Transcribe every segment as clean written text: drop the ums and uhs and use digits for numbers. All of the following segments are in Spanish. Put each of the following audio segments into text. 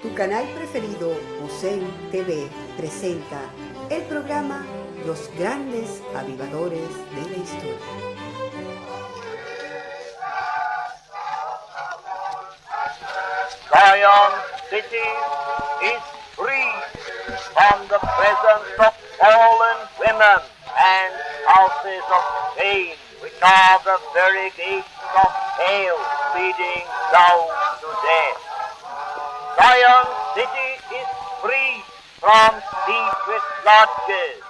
Tu canal preferido, Musel TV, presenta el programa Los Grandes Avivadores de la Historia. Zion City is free from the presence of fallen women and houses of shame, which are the very gates of hell leading down to death. Zion City is free from secret lodges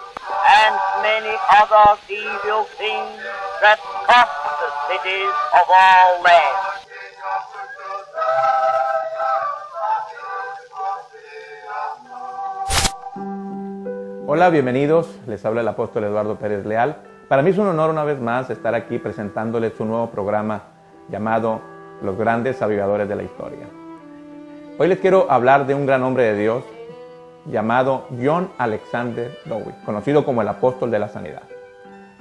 and many other evil things that cost the cities of all lands. Hola, bienvenidos. Les habla el apóstol Eduardo Pérez Leal. Para mí es un honor una vez más estar aquí presentándoles un nuevo programa llamado Los Grandes Avivadores de la Historia. Hoy les quiero hablar de un gran hombre de Dios llamado John Alexander Dowie, conocido como el apóstol de la sanidad.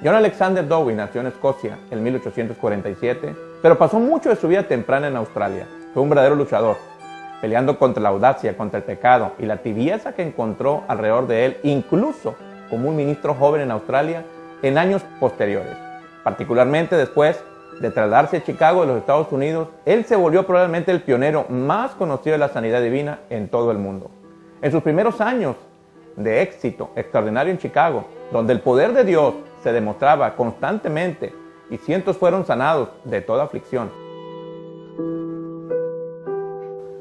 John Alexander Dowie nació en Escocia en 1847, pero pasó mucho de su vida temprana en Australia. Fue un verdadero luchador, peleando contra la audacia, contra el pecado y la tibieza que encontró alrededor de él, incluso como un ministro joven en Australia en años posteriores. Particularmente después de trasladarse a Chicago de los Estados Unidos, él se volvió probablemente el pionero más conocido de la sanidad divina en todo el mundo. En sus primeros años de éxito extraordinario en Chicago, donde el poder de Dios se demostraba constantemente y cientos fueron sanados de toda aflicción,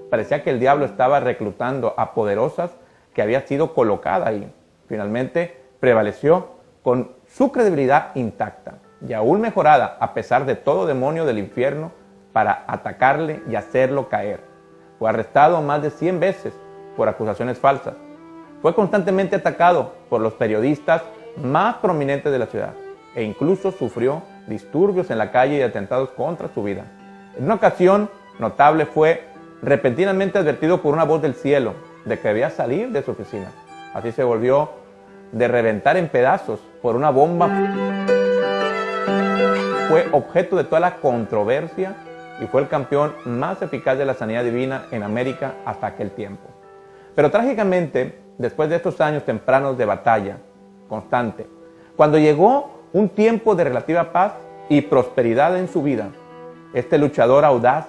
parecía que el diablo estaba reclutando a poderosas que había sido colocada ahí. Finalmente prevaleció con su credibilidad intacta y aún mejorada a pesar de todo demonio del infierno para atacarle y hacerlo caer. Fue arrestado más de 100 veces por acusaciones falsas. Fue constantemente atacado por los periodistas más prominentes de la ciudad e incluso sufrió disturbios en la calle y atentados contra su vida. En una ocasión notable fue repentinamente advertido por una voz del cielo de que debía salir de su oficina. Así se volvió de reventar en pedazos por una bomba. Fue objeto de toda la controversia y fue el campeón más eficaz de la sanidad divina en América hasta aquel tiempo. Pero trágicamente, después de estos años tempranos de batalla constante, cuando llegó un tiempo de relativa paz y prosperidad en su vida, este luchador audaz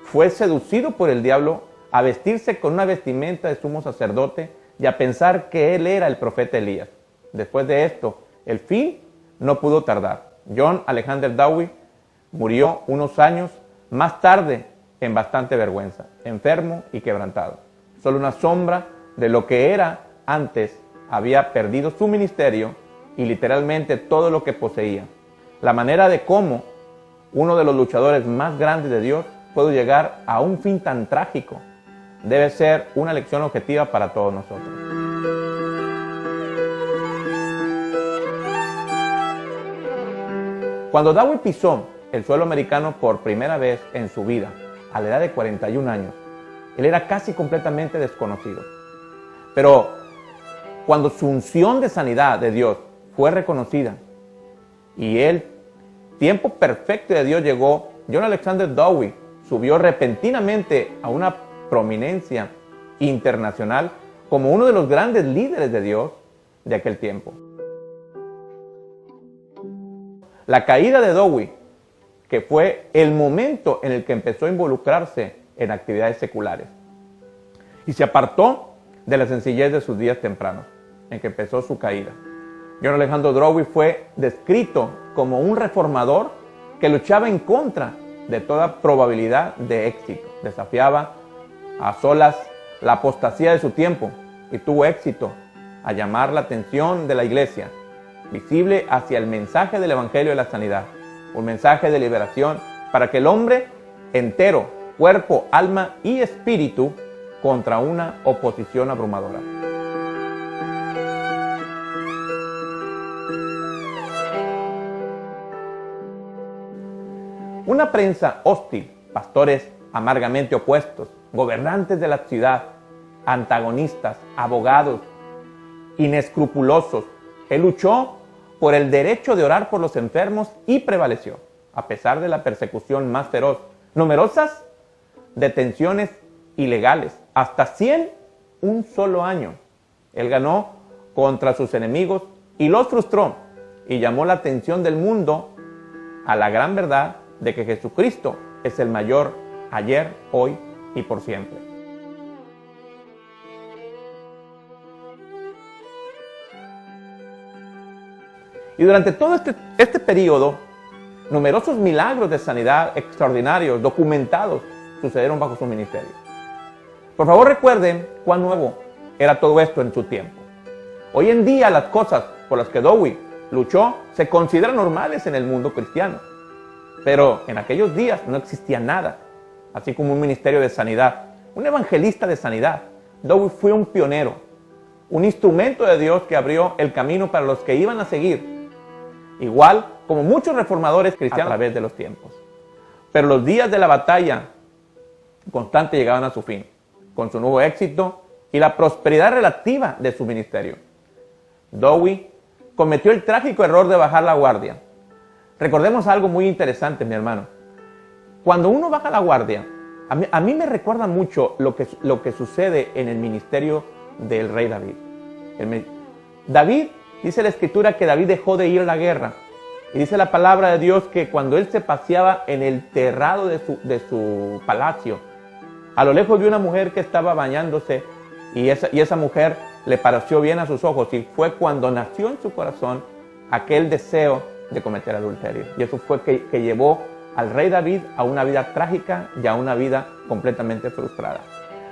fue seducido por el diablo a vestirse con una vestimenta de sumo sacerdote y a pensar que él era el profeta Elías. Después de esto, el fin no pudo tardar. John Alexander Dowie murió unos años más tarde en bastante vergüenza, enfermo y quebrantado. Solo una sombra de lo que era antes. Había perdido su ministerio y literalmente todo lo que poseía. La manera de cómo uno de los luchadores más grandes de Dios puede llegar a un fin tan trágico debe ser una lección objetiva para todos nosotros. Cuando Dowie pisó el suelo americano por primera vez en su vida, a la edad de 41 años, él era casi completamente desconocido. Pero cuando su unción de sanidad de Dios fue reconocida y el tiempo perfecto de Dios llegó, John Alexander Dowie subió repentinamente a una prominencia internacional como uno de los grandes líderes de Dios de aquel tiempo. La caída de Dowie, que fue el momento en el que empezó a involucrarse en actividades seculares y se apartó de la sencillez de sus días tempranos, en que empezó su caída. John Alexander Dowie fue descrito como un reformador que luchaba en contra de toda probabilidad de éxito. Desafiaba a solas la apostasía de su tiempo y tuvo éxito a llamar la atención de la iglesia, visible hacia el mensaje del Evangelio de la sanidad, un mensaje de liberación para que el hombre entero, cuerpo, alma y espíritu, contra una oposición abrumadora. Una prensa hostil, pastores amargamente opuestos, gobernantes de la ciudad, antagonistas, abogados, inescrupulosos. Él luchó por el derecho de orar por los enfermos y prevaleció, a pesar de la persecución más feroz, numerosas detenciones ilegales, hasta 100 un solo año. Él ganó contra sus enemigos y los frustró y llamó la atención del mundo a la gran verdad de que Jesucristo es el mayor ayer, hoy y por siempre. Y durante todo este periodo, numerosos milagros de sanidad extraordinarios, documentados, sucedieron bajo su ministerio. Por favor, recuerden cuán nuevo era todo esto en su tiempo. Hoy en día las cosas por las que Dowie luchó se consideran normales en el mundo cristiano. Pero en aquellos días no existía nada, así como un ministerio de sanidad, un evangelista de sanidad. Dowie fue un pionero, un instrumento de Dios que abrió el camino para los que iban a seguir, igual como muchos reformadores cristianos a través de los tiempos. Pero los días de la batalla constante llegaban a su fin, con su nuevo éxito y la prosperidad relativa de su ministerio. Dowie cometió el trágico error de bajar la guardia. Recordemos algo muy interesante, mi hermano. Cuando uno baja la guardia, a mí me recuerda mucho lo que sucede en el ministerio del rey David. David, dice la escritura que David dejó de ir a la guerra. Y dice la palabra de Dios que cuando él se paseaba en el terrado de su palacio, a lo lejos vio una mujer que estaba bañándose y esa mujer le pareció bien a sus ojos, y fue cuando nació en su corazón aquel deseo de cometer adulterio. Y eso fue que llevó al rey David a una vida trágica y a una vida completamente frustrada.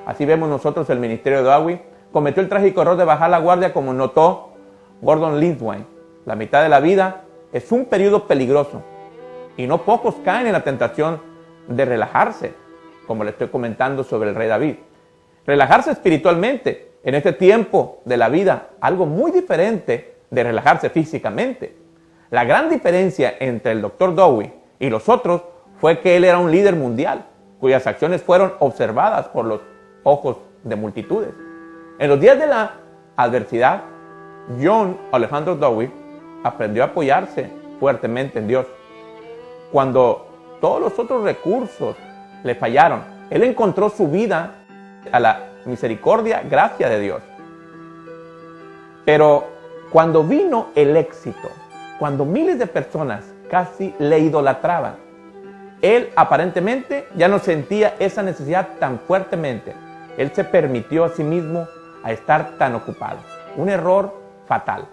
Así vemos nosotros el ministerio de Dowie. Cometió el trágico error de bajar la guardia, como notó Gordon Lidwine. La mitad de la vida es un periodo peligroso y no pocos caen en la tentación de relajarse, como le estoy comentando sobre el rey David. Relajarse espiritualmente en este tiempo de la vida, algo muy diferente de relajarse físicamente. La gran diferencia entre el Dr. Dowie y los otros fue que él era un líder mundial, cuyas acciones fueron observadas por los ojos de multitudes. En los días de la adversidad, John Alejandro Dowie aprendió a apoyarse fuertemente en Dios. Cuando todos los otros recursos le fallaron, él encontró su vida a la misericordia, gracia de Dios. Pero cuando vino el éxito, cuando miles de personas casi le idolatraban, él aparentemente ya no sentía esa necesidad tan fuertemente. Él se permitió a sí mismo a estar tan ocupado. Un error fatal.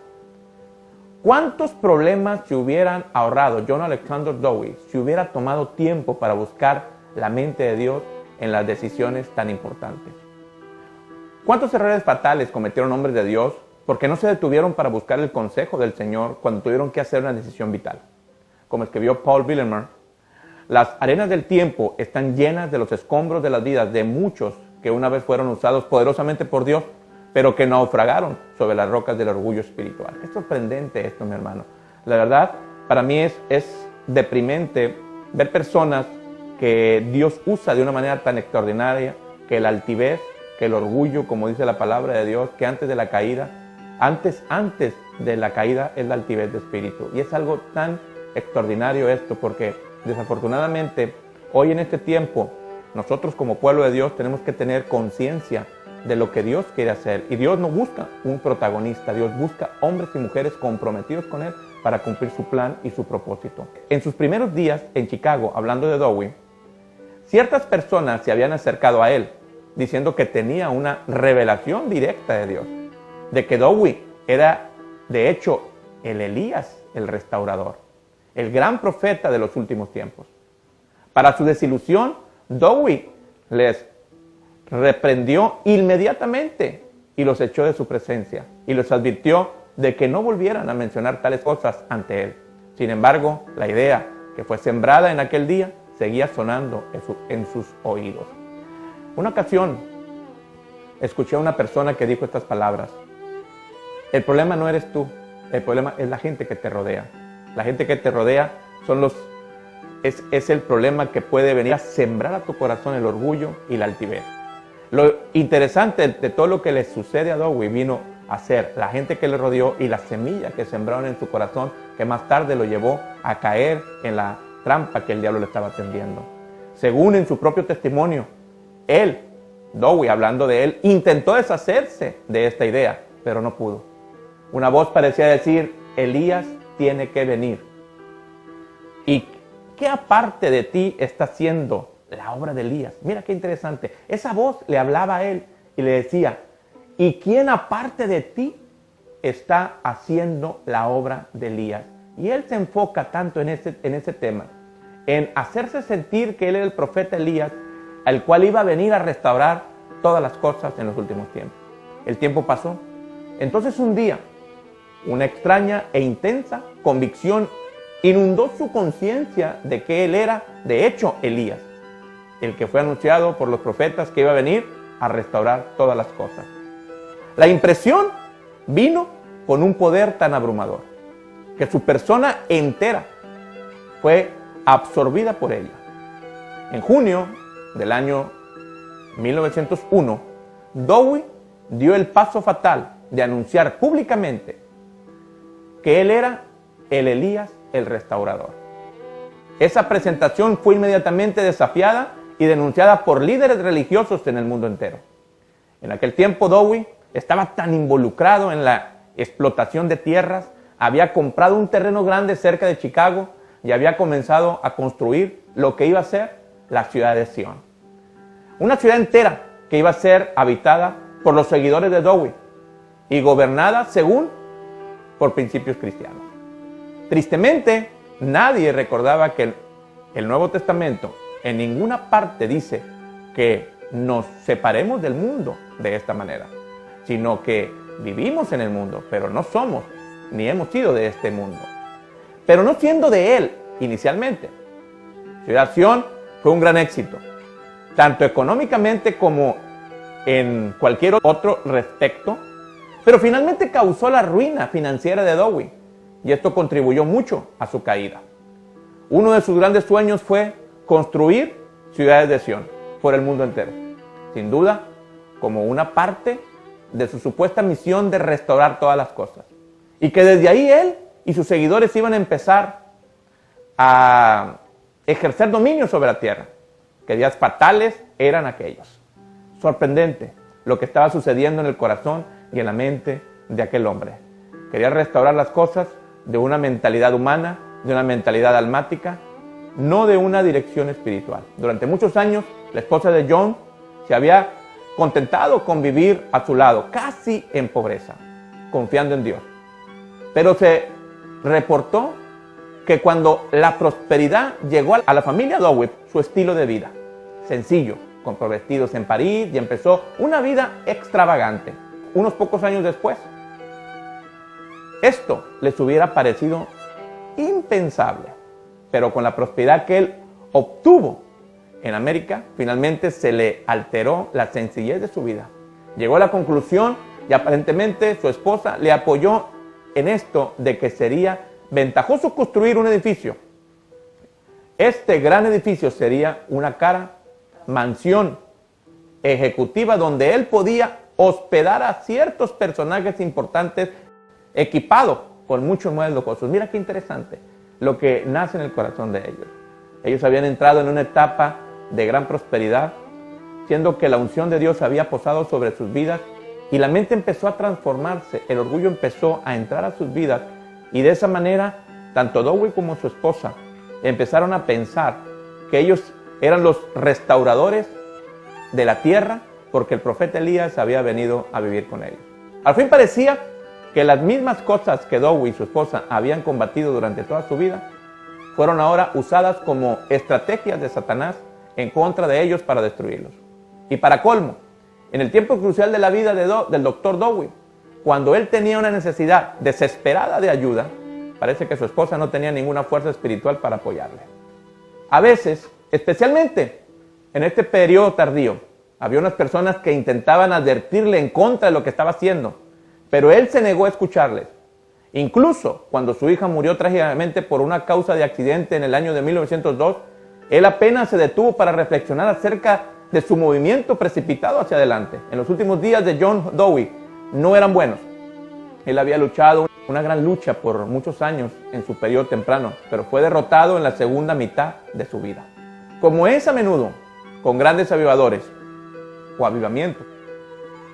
¿Cuántos problemas se hubieran ahorrado John Alexander Dowie si hubiera tomado tiempo para buscar la mente de Dios en las decisiones tan importantes? ¿Cuántos errores fatales cometieron hombres de Dios porque no se detuvieron para buscar el consejo del Señor cuando tuvieron que hacer una decisión vital? Como escribió Paul Willemer, las arenas del tiempo están llenas de los escombros de las vidas de muchos que una vez fueron usados poderosamente por Dios, pero que naufragaron sobre las rocas del orgullo espiritual. Es sorprendente esto, mi hermano. La verdad, para mí es deprimente ver personas que Dios usa de una manera tan extraordinaria, que la altivez, que el orgullo, como dice la palabra de Dios, que antes de la caída es la altivez de espíritu. Y es algo tan extraordinario esto, porque desafortunadamente hoy en este tiempo nosotros como pueblo de Dios tenemos que tener conciencia de lo que Dios quiere hacer. Y Dios no busca un protagonista, Dios busca hombres y mujeres comprometidos con Él para cumplir su plan y su propósito. En sus primeros días en Chicago, hablando de Dowie, ciertas personas se habían acercado a él diciendo que tenía una revelación directa de Dios, de que Dowie era de hecho el Elías, el restaurador, el gran profeta de los últimos tiempos. Para su desilusión, Dowie les reprendió inmediatamente y los echó de su presencia y los advirtió de que no volvieran a mencionar tales cosas ante él. Sin embargo, la idea que fue sembrada en aquel día seguía sonando en sus oídos. Una ocasión escuché a una persona que dijo estas palabras: el problema no eres tú, el problema es la gente que te rodea. La gente que te rodea es el problema que puede venir a sembrar a tu corazón el orgullo y la altivez. Lo interesante de todo lo que le sucede a Dowie vino a ser la gente que le rodeó y la semilla que sembraron en su corazón, que más tarde lo llevó a caer en la trampa que el diablo le estaba tendiendo. Según en su propio testimonio, él Dowie, hablando de él, intentó deshacerse de esta idea, pero no pudo. Una voz parecía decir: Elías tiene que venir. ¿Y qué aparte de ti está haciendo la obra de Elías? Mira qué interesante. Esa voz le hablaba a él y le decía: ¿y quién aparte de ti está haciendo la obra de Elías? Y él se enfoca tanto en ese tema, en hacerse sentir que él era el profeta Elías, al cual iba a venir a restaurar todas las cosas en los últimos tiempos. El tiempo pasó. Entonces un día, una extraña e intensa convicción inundó su conciencia de que él era, de hecho, Elías, el que fue anunciado por los profetas que iba a venir a restaurar todas las cosas. La impresión vino con un poder tan abrumador que su persona entera fue absorbida por ella. En junio del año 1901, Dowie dio el paso fatal de anunciar públicamente que él era el Elías, el restaurador. Esa presentación fue inmediatamente desafiada y denunciada por líderes religiosos en el mundo entero. En aquel tiempo, Dowie estaba tan involucrado en la explotación de tierras, había comprado un terreno grande cerca de Chicago y había comenzado a construir lo que iba a ser la ciudad de Sion. Una ciudad entera que iba a ser habitada por los seguidores de Dowie y gobernada según por principios cristianos. Tristemente, nadie recordaba que el Nuevo Testamento en ninguna parte dice que nos separemos del mundo de esta manera, sino que vivimos en el mundo, pero no somos ni hemos sido de este mundo. Pero no siendo de él inicialmente. Ciudad Sion fue un gran éxito, tanto económicamente como en cualquier otro respecto, pero finalmente causó la ruina financiera de Dowie, y esto contribuyó mucho a su caída. Uno de sus grandes sueños fue construir ciudades de Sion por el mundo entero, sin duda como una parte de su supuesta misión de restaurar todas las cosas, y que desde ahí él y sus seguidores iban a empezar a ejercer dominio sobre la tierra. Que días fatales eran aquellos. Sorprendente lo que estaba sucediendo en el corazón y en la mente de aquel hombre. Quería restaurar las cosas de una mentalidad humana, de una mentalidad almática, no de una dirección espiritual. Durante muchos años, la esposa de John se había contentado con vivir a su lado, casi en pobreza, confiando en Dios. Pero se reportó que cuando la prosperidad llegó a la familia Dowie, su estilo de vida, sencillo, compró vestidos en París y empezó una vida extravagante. Unos pocos años después, esto les hubiera parecido impensable, pero con la prosperidad que él obtuvo en América, finalmente se le alteró la sencillez de su vida. Llegó a la conclusión y aparentemente su esposa le apoyó en esto de que sería ventajoso construir un edificio. Este gran edificio sería una cara mansión ejecutiva donde él podía hospedar a ciertos personajes importantes equipado con muchos muebles lujosos. Mira qué interesante lo que nace en el corazón de ellos. Ellos habían entrado en una etapa de gran prosperidad, siendo que la unción de Dios había posado sobre sus vidas y la mente empezó a transformarse, el orgullo empezó a entrar a sus vidas y de esa manera tanto Dowie como su esposa empezaron a pensar que ellos eran los restauradores de la tierra porque el profeta Elías había venido a vivir con ellos. Al fin parecía que las mismas cosas que Dowie y su esposa habían combatido durante toda su vida fueron ahora usadas como estrategias de Satanás en contra de ellos para destruirlos. Y para colmo, en el tiempo crucial de la vida del doctor Dowie, cuando él tenía una necesidad desesperada de ayuda, parece que su esposa no tenía ninguna fuerza espiritual para apoyarle. A veces, especialmente en este periodo tardío, había unas personas que intentaban advertirle en contra de lo que estaba haciendo, pero él se negó a escucharles. Incluso cuando su hija murió trágicamente por una causa de accidente en el año de 1902, él apenas se detuvo para reflexionar acerca de su movimiento precipitado hacia adelante. En los últimos días de John Dowie no eran buenos. Él había luchado una gran lucha por muchos años en su periodo temprano, pero fue derrotado en la segunda mitad de su vida. Como es a menudo con grandes avivadores, o avivamientos,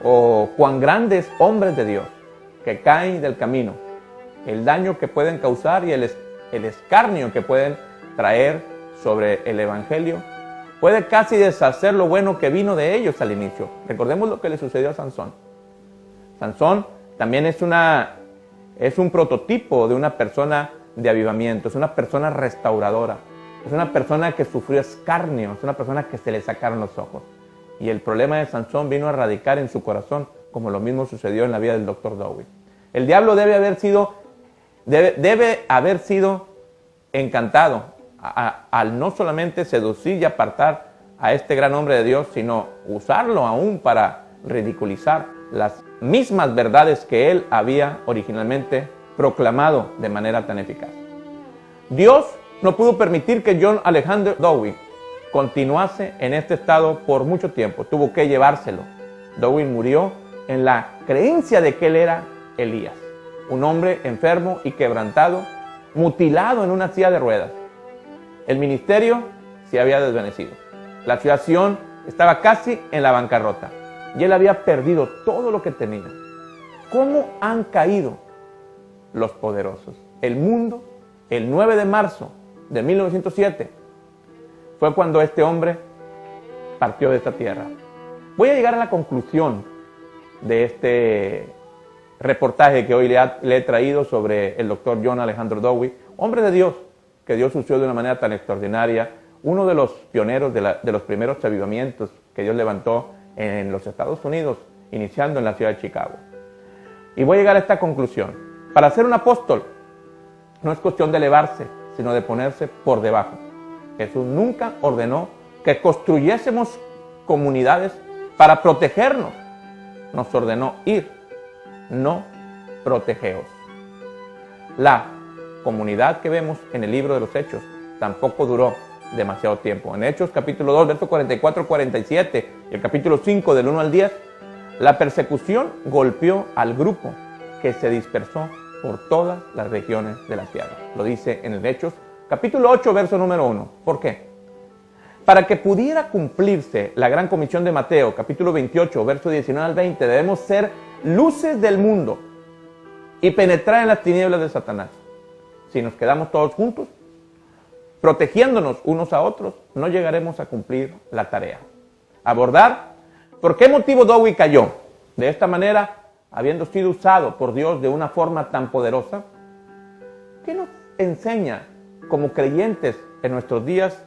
o cuán grandes hombres de Dios que caen del camino, el daño que pueden causar y el escarnio que pueden traer sobre el Evangelio, puede casi deshacer lo bueno que vino de ellos al inicio. Recordemos lo que le sucedió a Sansón. Sansón también es un prototipo de una persona de avivamiento, es una persona restauradora, es una persona que sufrió escarnio, es una persona que se le sacaron los ojos. Y el problema de Sansón vino a radicar en su corazón, como lo mismo sucedió en la vida del Dr. Dowie. El diablo debe haber sido encantado al no solamente seducir y apartar a este gran hombre de Dios, sino usarlo aún para ridiculizar las mismas verdades que él había originalmente proclamado de manera tan eficaz. Dios no pudo permitir que John Alexander Dowie continuase en este estado por mucho tiempo. Tuvo que llevárselo. Dowie murió en la creencia de que él era Elías, un hombre enfermo y quebrantado, mutilado en una silla de ruedas. El ministerio se había desvanecido. La situación estaba casi en la bancarrota y él había perdido todo lo que tenía. ¿Cómo han caído los poderosos? El mundo, el 9 de marzo de 1907, fue cuando este hombre partió de esta tierra. Voy a llegar a la conclusión de este reportaje que hoy le he traído sobre el doctor John Alexander Dowie, hombre de Dios, que Dios usó de una manera tan extraordinaria, uno de los pioneros de los primeros avivamientos que Dios levantó en los Estados Unidos, iniciando en la ciudad de Chicago. Y voy a llegar a esta conclusión. Para ser un apóstol no es cuestión de elevarse, sino de ponerse por debajo. Jesús nunca ordenó que construyésemos comunidades para protegernos. Nos ordenó ir, no protegeos. La comunidad que vemos en el libro de los Hechos tampoco duró demasiado tiempo. En Hechos capítulo 2, versos 44-47 y el capítulo 5 del 1 al 10, la persecución golpeó al grupo que se dispersó por todas las regiones de la tierra. Lo dice en el Hechos capítulo 8, verso número 1. ¿Por qué? Para que pudiera cumplirse la gran comisión de Mateo, capítulo 28, verso 19 al 20, debemos ser luces del mundo y penetrar en las tinieblas de Satanás. Si nos quedamos todos juntos, protegiéndonos unos a otros, no llegaremos a cumplir la tarea. Abordar por qué motivo Dowie cayó. De esta manera, habiendo sido usado por Dios de una forma tan poderosa, ¿qué nos enseña como creyentes en nuestros días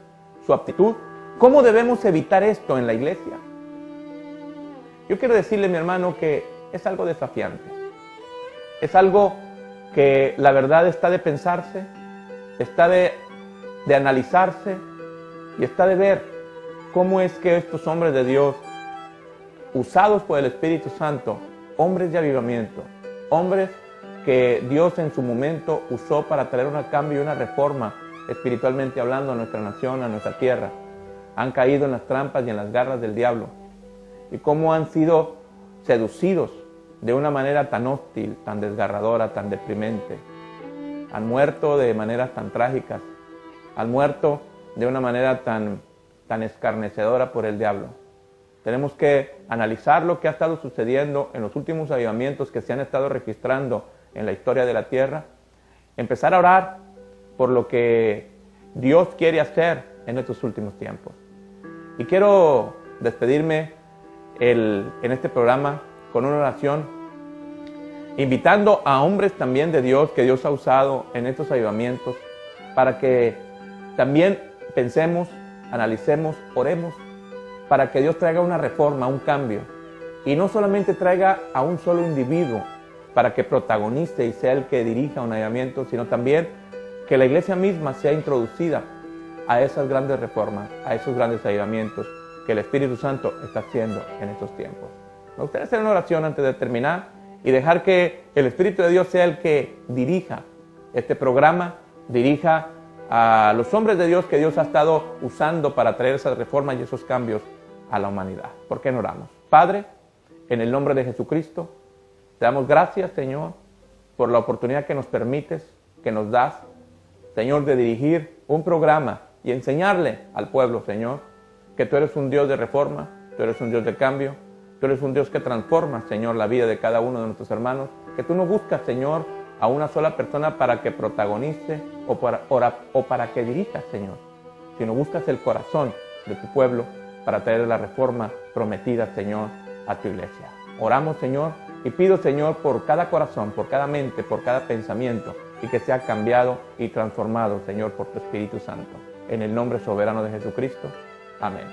su aptitud? ¿Cómo debemos evitar esto en la iglesia? Yo quiero decirle, mi hermano, que es algo desafiante. Es algo que la verdad está de pensarse, está de analizarse y está de ver cómo es que estos hombres de Dios, usados por el Espíritu Santo, hombres de avivamiento, hombres que Dios en su momento usó para traer un cambio y una reforma espiritualmente hablando a nuestra nación, a nuestra tierra, han caído en las trampas y en las garras del diablo, y cómo han sido seducidos de una manera tan hostil, tan desgarradora, tan deprimente. Han muerto de maneras tan trágicas, han muerto de una manera tan escarnecedora por el diablo. Tenemos que analizar lo que ha estado sucediendo en los últimos avivamientos que se han estado registrando en la historia de la tierra, empezar a orar por lo que Dios quiere hacer en estos últimos tiempos. Y quiero despedirme en este programa con una oración, invitando a hombres también de Dios que Dios ha usado en estos avivamientos, para que también pensemos, analicemos, oremos, para que Dios traiga una reforma, un cambio, y no solamente traiga a un solo individuo para que protagonice y sea el que dirija un avivamiento, sino también que la iglesia misma sea introducida a esas grandes reformas, a esos grandes avivamientos que el Espíritu Santo está haciendo en estos tiempos. Me gustaría hacer una oración antes de terminar y dejar que el Espíritu de Dios sea el que dirija este programa, dirija a los hombres de Dios que Dios ha estado usando para traer esas reformas y esos cambios a la humanidad. ¿Por qué no oramos? Padre, en el nombre de Jesucristo, te damos gracias, Señor, por la oportunidad que nos permites, que nos das, Señor, de dirigir un programa y enseñarle al pueblo, Señor, que tú eres un Dios de reforma, Tú eres un Dios de cambio. Tú eres un Dios que transforma, Señor, la vida de cada uno de nuestros hermanos. Que tú no buscas, Señor, a una sola persona para que protagonice o para que dirija, Señor, sino buscas el corazón de tu pueblo para traer la reforma prometida, Señor, a tu iglesia. Oramos, Señor, y pido, Señor, por cada corazón, por cada mente, por cada pensamiento, y que sea cambiado y transformado, Señor, por tu Espíritu Santo. En el nombre soberano de Jesucristo. Amén.